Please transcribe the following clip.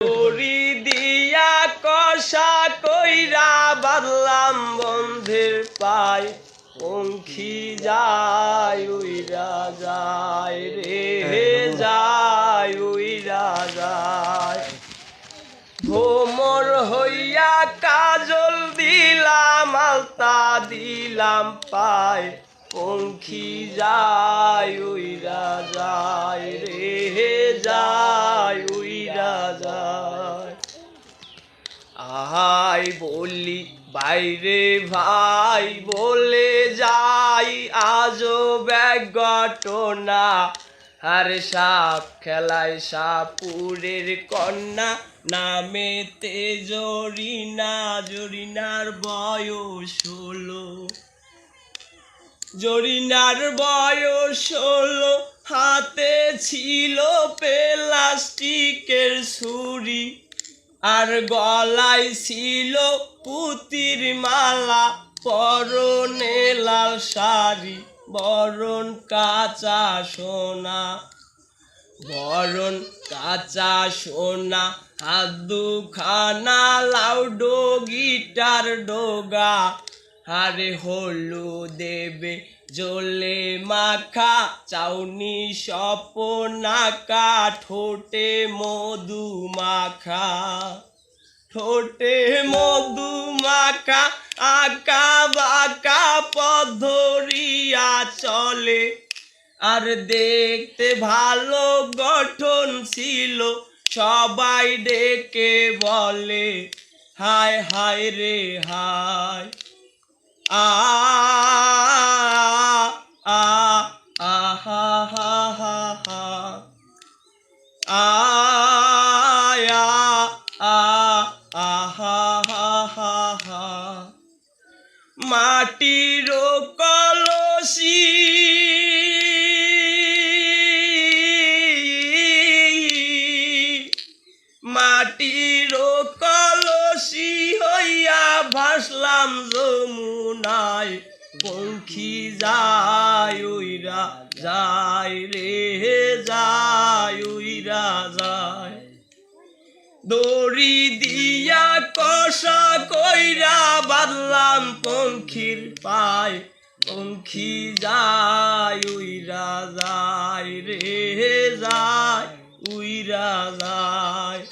দড়ি দিয়া কষা কইরা বাঁধলাম বন্ধের পায়, পঙ্খী যায় উইরা যায় রে যায় উইরা যায়। ভোমর হইয়া কাজল দিলাম আলতা দিলাম পায়, পঙ্খী যায় উইরা যায় রে যায় উইরা যায়। আহাই বলি বাইরে ভাই বলে যাই আজব এক ঘটনা, আর সাপ খেলায় সাপুরের কন্যা নামেতে জরিনা, জরিনার বয়স 16, জরিনার বয়স 16, হাতে ছিল প্লাস্টিকের ছুরি, আর গলায় ছিল পুতির মালা, পরনে লাল শাড়ি, বরণ কাঁচা সোনা, বরণ কাঁচা সোনা, হাত দুখানা লাউডো গিটার ডোগা, আরে হলু দেবে জলে মাখা চাউনি স্বপনাকা, ঠোঁটে মধু মাখা, ঠোঁটে মধু মাখা, আঁকা বাঁকা পথ ধরিয়া চলে, আর দেখতে ভালো গঠন ছিল, সবাই ডেকে বলে হায় হায় রে হায়। আ আ আ হা হা হা হা আয়া আ আ হা হা হা হা। মাটির কলসি মাটির কলসি হইয়া ভাসলাম যমুনায়, পঙ্খী যায় উইরা যায় রে যায় উইরা যায়। দড়ি দিয়া কষা কইরা বাঁধলাম পঙ্খির পায়, পঙ্খী যায় উইরা যায় রে যায় উইরা যায়।